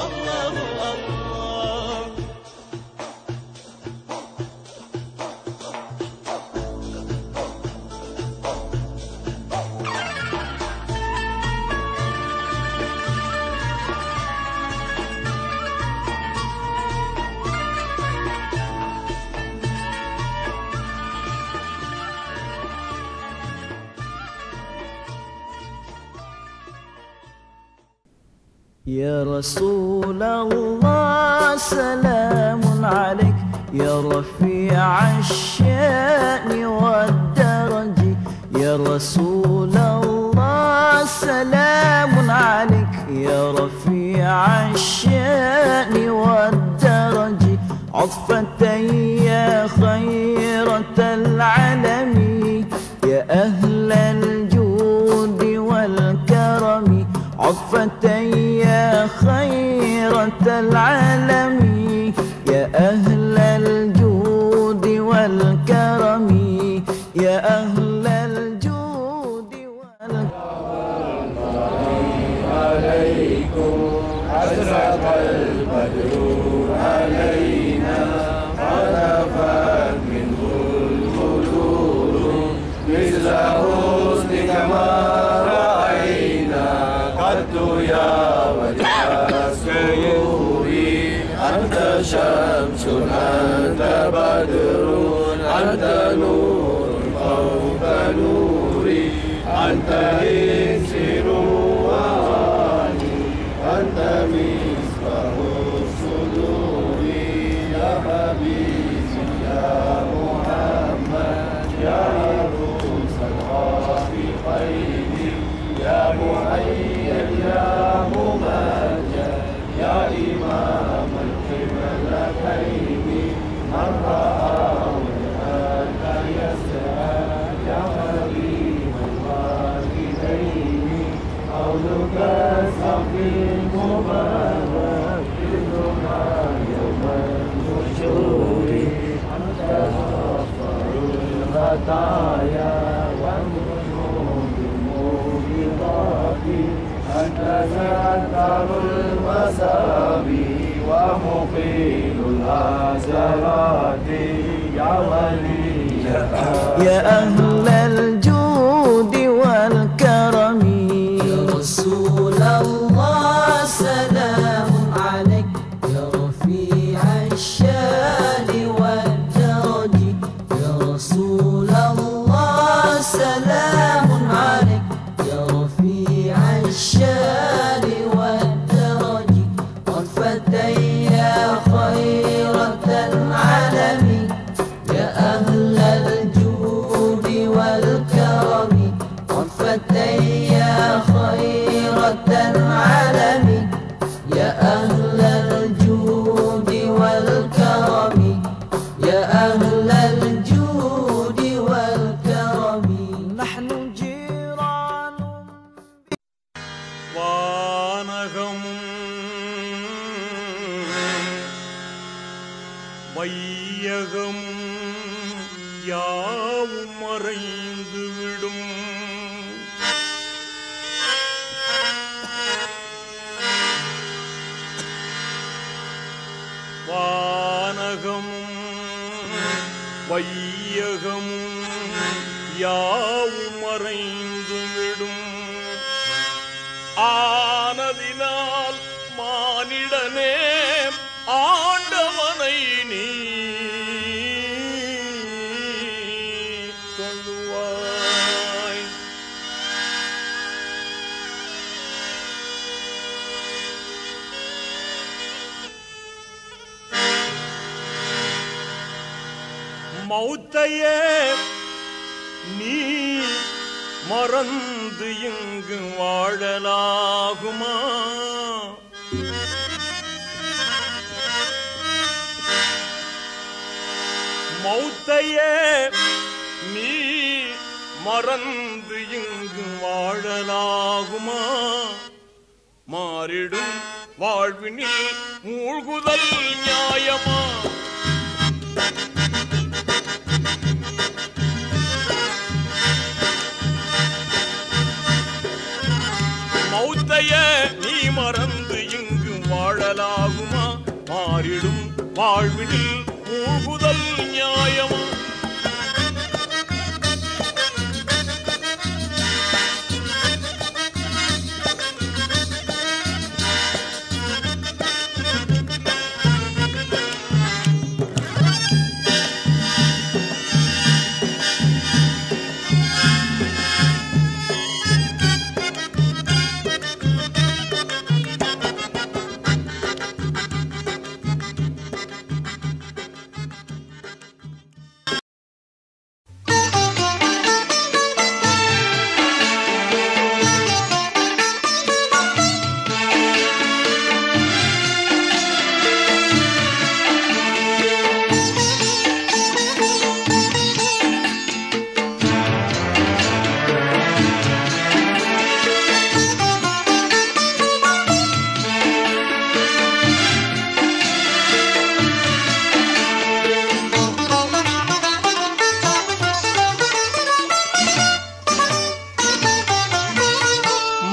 Allahu Allah. يا رسول الله سلام عليك يا رفيع الشأن والدرج. يا رسول الله سلام عليك يا رفيع الشأن والدرج. عطفة يا خيرة العالم يا أهل الجود والكرم. عطفة يا خيرة العالم يا أهل الجود والكرم. يا أهل الجود والكرم. عليكم أشرق البدر علينا خلفت منه البدور مثل حسنك ما رأينا. نوري أنت شمس أنت بدر أنت نور فوق نوري أنت إكسير وعاني أنت مصباح الصدور يا حبيبي يا محمد يا عروس الخافقين يا محيي يا ممجد يا إمام القبلتين من رآه أنت يسعى يا حبيب الوالدين قولك الصفي المبارك إذنها يوم النشور أنت غفار الخطايا والذنوب الموبقات أنت ستر المساوي ومقيل الحسرات يا ولي يا أهل الجود والكرم يا رسول الله سلام عليك يا رفيع الشان والدرج يا رسول الله سلام عليك يا رفيع الشان والدرج والفتى يا خيرة العالم يا أهل الجود والكرم والفتى يا خيرة العالم يا أهل الجود والكرم يا أهل الجود والكرم نحن جيران வானகமும் வையகமும் யாவும் மறைந்து விடும் வானகமும் வையகமும் யாவும் மறைந்து விடும் ஆனதினால் மானிடனே ஆண்டவனை நீ தொழுவாய். மௌத்தையே நீ மறந்து இங்கு வாழலாகுமா? மௌத்தையே நீ மறந்து இங்கு வாழலாகுமா? மாறிடும் வாழ்வினில் மூழ்குதல் நியாயமா? மௌத்தையே நீ மறந்து இங்கு வாழலாகுமா? மாறிடும் வாழ்வினில் மூழ்குதல் நியாயமா?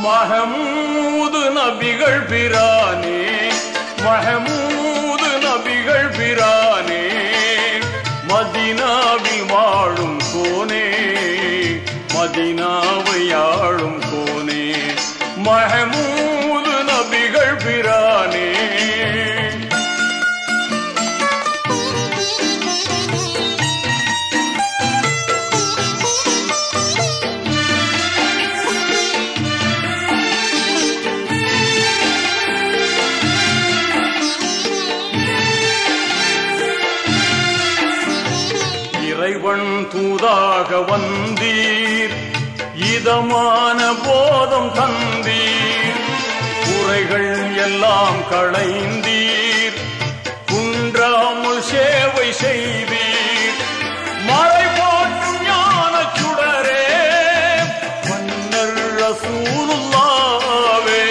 மஹமூது நபிகள் பிரானே, மஹமூது நபிகள் பிரானே, மதீனாவில் வாழும் கோனே, மதீனாவை ஆளும் கோனே. மஹமூது நபிகள் பிரானே, தூதாக வந்தீர், இதமான போதம் தந்தீர், குறைகள் எல்லாம் களைந்தீர், குன்றாமல் சேவை செய்தீர், மறை போற்றும் ஞான சுடரே மன்னர் ரசூலுல்லாவே,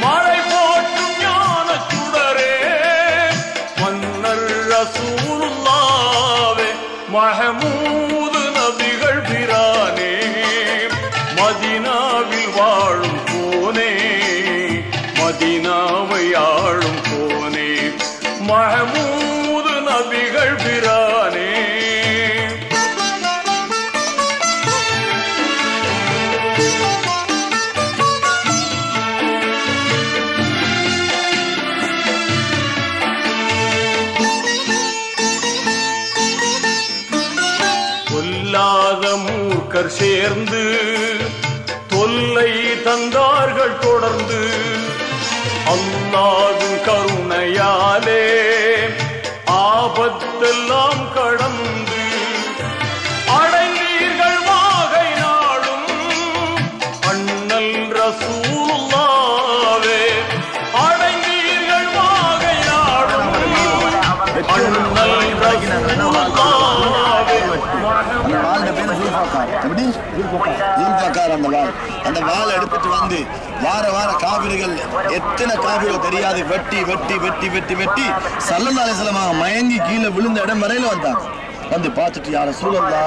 மறை போற்றும் ஞான சுடரே மன்னர் ரசூலுல்லாவே, மஹமூது நபிகள் பிரானே மதீனாவில் வாழும் கோனே, மதீனாவை ஆளும் கோனே, மஹமூது நபிகள் பிரானே. கொல்லாத மூர்க்கர் சேர்ந்து தொல்லை தந்தார்கள் தொடர்ந்து, அல்லாஹ்வின் கருணையாலே ஆபத்தெல்லாம் கடந்து அடைந்தீர்கள் வாகை நாளும் அண்ணல் ரசூலுல்லாவே, அடைந்தீர்கள் வாகை நாளும் அண்ணல் ரசூலுல்லாவே. அந்த வாள் எடுத்துட்டு வந்து வார காவிரிகள் எத்தனை காவிரிகள் தெரியாது வெட்டி வெட்டி வெட்டி வெட்டி வெட்டி ஸல்லல்லாஹு அலைஹி வஸல்லம் மயங்கி கீழே விழுந்த இடம் வரையில வந்தாங்க. வந்து பார்த்துட்டு யார சூழல்லா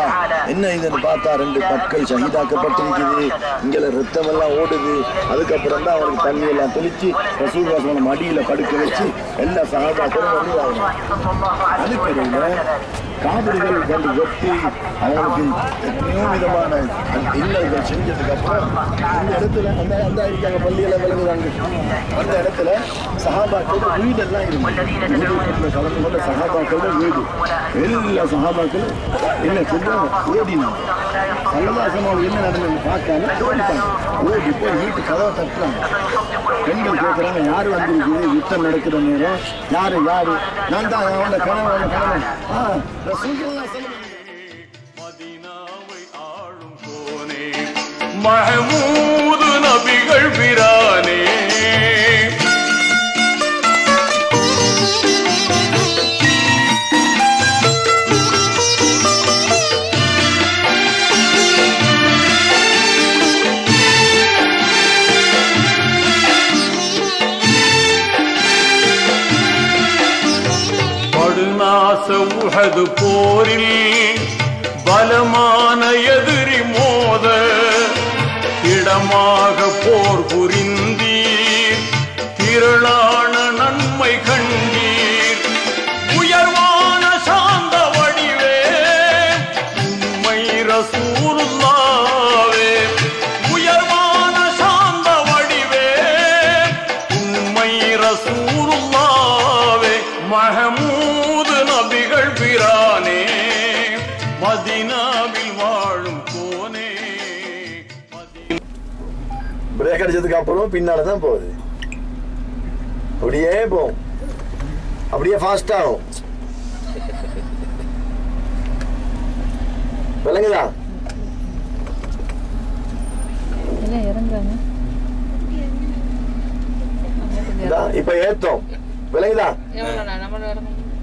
என்ன இதுன்னு பார்த்தா 2 பற்கள் ஷஹீதாக்கப்பட்டிருக்குது, இங்கே ரத்தம் எல்லாம் ஓடுது. அதுக்கப்புறம் தான் அவருக்கு தண்ணி எல்லாம் தெளிச்சு ரசூலுல்லாஹி மடியில படுக்க வச்சு எல்லா சஹாபாக்களும் வந்து அதுக்கிடையில காவிரிகள் வந்து வெட்டி அவங்களுக்கு எத்தனையோ விதமான இன்னல்கள் செஞ்சதுக்கு அப்புறம் இந்த இடத்துல அந்த இருக்காங்க பள்ளியெல்லாம் விளங்குறாங்க. அந்த இடத்துல சஹாபாக்களோட வீடெல்லாம் இருக்கு. கலந்து கொண்ட சஹாபாக்களோட வீடு எல்லா சஹாபாக்களும் என்ன சொல்றாங்க ஓடினாங்க. சல்லல்லாஹு என்ன நடந்தது பார்க்காம ஓடிட்டாங்க. ஓடி போய் வீட்டு கதவை தட்டுறாங்க. பெண்கள் கேட்குறாங்க யார் வந்திருக்குது, யுத்தம் நடக்கிற நேரம், யாரு நான் தான் அவனோட கணவன் மதீனாவை ஆளும் கோனே, மஹமூது நபிகள் பிரானே. படுநாச உஹது போரில் பலமான எதிரி மோத இடமாக போர் புரிந்தீர், திரளான நன்மை கண்டீர், உயர்வான சாந்த வடிவே உண்மை ரசூலுல்லாவே, உயர்வான சாந்த வடிவே உண்மை ரசூலுல்லாவே, மஹமூது நபிகள் பிரானே மதீனாவில் வாழும் கோனே. பிரேக் அடிச்சதுக்கு அப்புறம் பின்னாலதான் போகுது. அப்படியே போகும், அப்படியே ஃபாஸ்ட் ஆகும். விளங்குதா? இப்ப ஏத்தோம். விளங்குதா?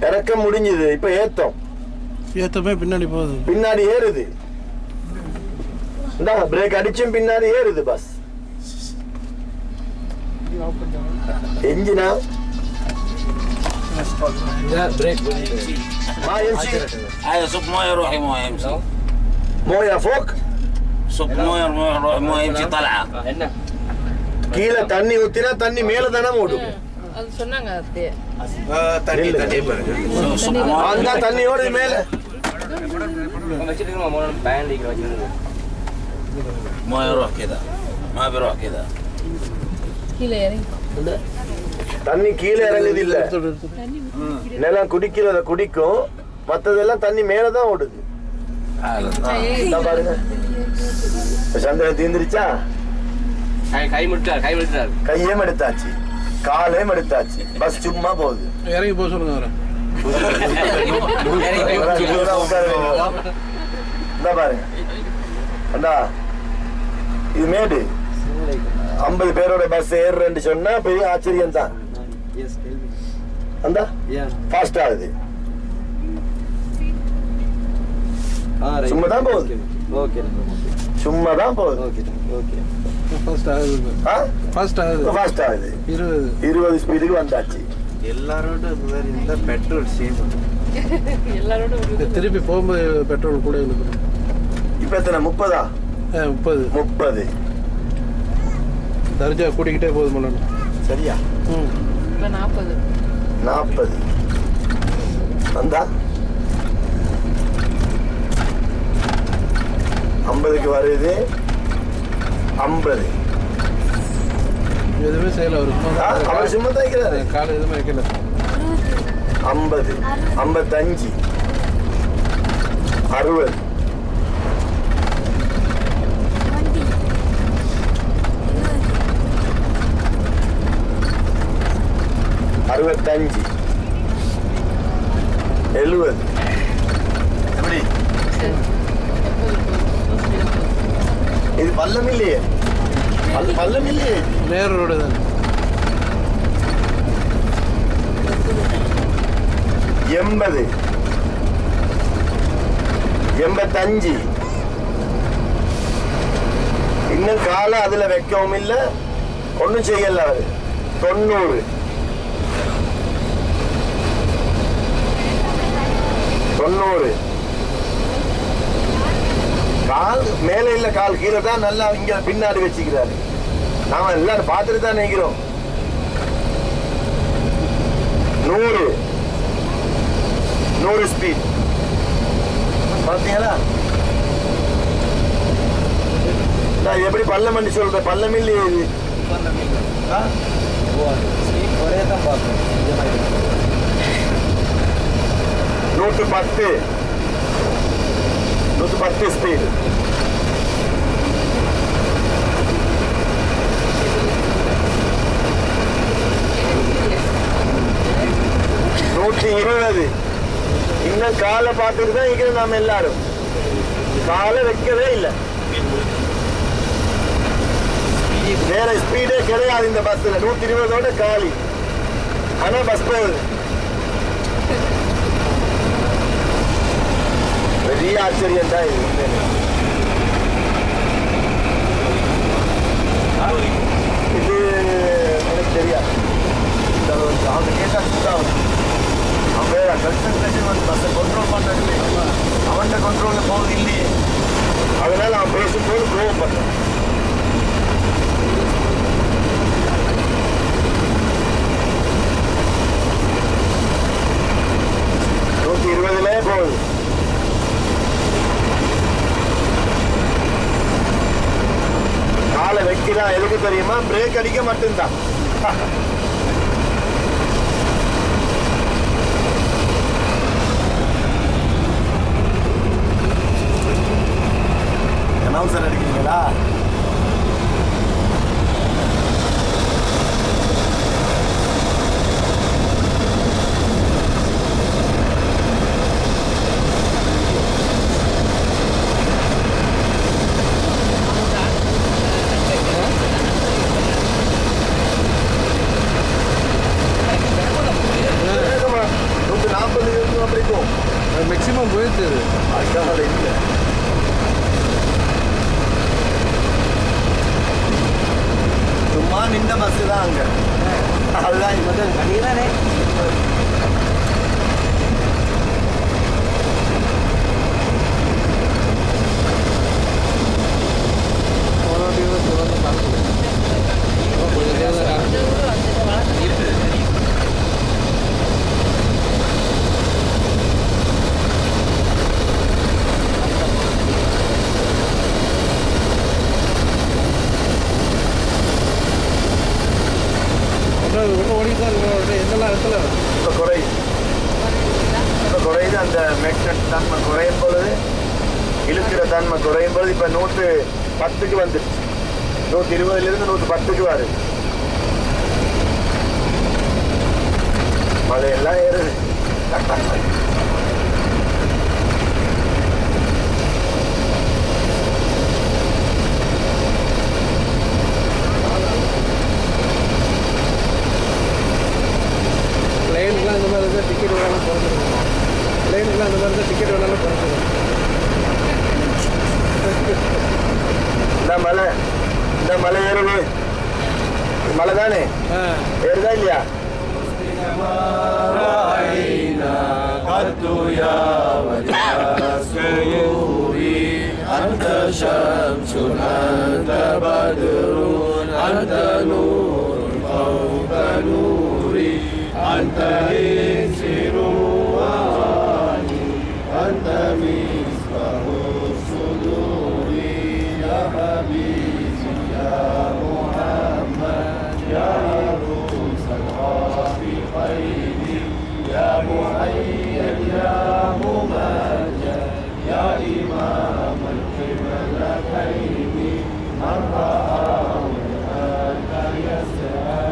இறக்கம் முடிஞ்சது. இப்ப ஏத்தோம். ஏத்தமே பின்னாடி போகுது, பின்னாடி ஏறுது. பிரேக் அடிச்சும் பின்னாடி ஏறுது பஸ். இன்ஜினா بريك ما يمشي. هذا صب مويه يروح مويه يمشي، مويه فوق صب مويه يروح مويه يمشي طلعه. கீழே தண்ணி ஊத்தினா தண்ணி மேல தானே ஓடும். அது சொன்னாங்க அப்படியே தண்ணி ஓடுது மேல. مويه يروح كذا ما بيروح كذا. கீழே இறங்கி தண்ணி கீழே இறங்குது இல்ல, நிலம் குடிக்கிறத குடிக்கும், மத்ததெல்லாம் தண்ணி மேலதான் ஓடுது. பாருங்க சந்திரன் தீந்துருச்சா? கையும் எடுத்தாச்சு, காலையும் எடுத்தாச்சு, பஸ் சும்மா போகுது. இறங்கி போக சொல்லுங்க. இந்த பாருங்க அண்ணா இது மேடு 50 பேரோட பஸ் ஏறுறேன்னு சொன்னா பெரிய ஆச்சரியம் தான். அந்த ஃபாஸ்ட் ஆகுது, சும்மா தான் போகுது. சும்மா தான் போகுது. ஃபாஸ்ட் ஆகுது. 20 ஸ்பீடுக்கு வந்தாச்சு. எல்லாரோட இந்த பெட்ரோல் சேவ் திருப்பி போகும்போது பெட்ரோல் கூட இருக்கு. இப்ப எத்தனை 30? 30 தர்ஜா கூட்டிக்கிட்டே போகுது. சரியா? 40 வந்தா 50க்கு வருது. 50 எதுவுமே செய்யல. அவர் சும்மா தான் இருக்கிறாரு, காலை எதுவுமே வைக்கல. 50 55 60 65 70 எப்படி? இது பள்ளம் இல்லையே, பள்ளம் இல்லையே, நேர் ரோடு தான். 80 85 இன்னும் காலை அதுல வைக்கவும் இல்லை, ஒன்றும் செய்யல அவரு. 90 கால் மேல இல்ல, கால் கீழே தான். நல்லா இங்க பின்னாடி வச்சுக்கிறாரு. நாம எல்லாரும் பார்த்துட்டு தான் நினைக்கிறோம். 100 ஸ்பீட் பாத்தீங்களா? நான் எப்படி பள்ளம் பண்ணி சொல்றேன்? பள்ளம் இல்லையே இது. ஒரே தான் பார்க்கணும். 110 ஸ்பீடு. இன்னும் காலை பார்த்துட்டு தான் இருக்கிறோம் நாம எல்லாரும். காலை வைக்கவே இல்லை, வேற ஸ்பீடே கிடையாது இந்த பஸ்ல. 120ஓட காலி. ஆனா பஸ் போகுது. பெரிய ஆச்சரியம் தான் இது. இது எனக்கு தெரியாது. அவங்க கேட்டா சுத்தாகும். அவன் வேற கன்சன்ட்ரேஷன் வந்து பஸ்ஸை கண்ட்ரோல் பண்றது அவன்கிட்ட கண்ட்ரோல்ல போகுது இல்லையே. அதனால அவன் பேசும்போது கோவம் பண்றான். போகுது. காலை வைக்கிறான். எதுக்கு தெரியுமா? பிரேக் அடிக்க மட்டும்தான். அனௌன்சர் அடிக்கிறீங்களா? மேக்ஸிமம் போயிடுச்சு. அதுக்காக இல்லை. சும்மா நின்ற பஸ் தான் அங்க. அதுதான் கண்டிப்பானே. குறையுது. அந்த மேக்னட் தன்மை குறையும் பொழுது, இழுக்கிற தன்மை குறையும் பொழுது இப்ப 110க்கு வந்துடுச்சு. 120லிருந்து 110க்கு வருது. மழையெல்லாம் ஏறுது. எல்லாம் அந்த மாதிரி தான் டிக்கெட் வேணாலும் குறைச்சிடும். இந்த மலை ஏறுது, மலை தானே ஏறுதா இல்லையா? أنت شمس أنت بدر أنت نور فوق نوري أنت إكسير وعاني أنت مصباح الصدور يا حبيبي يا محمد يا عروس الرافقين يا محيي يا ممجد يا إمام القبلتين من رأى وجهك يسعى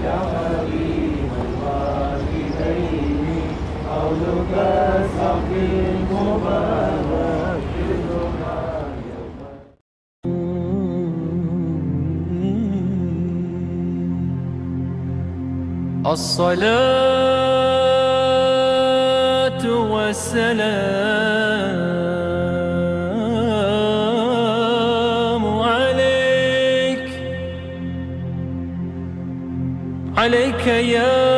يا حبيب الوالدين قولك صفي مبارك الصلاة والسلام عليك عليك يا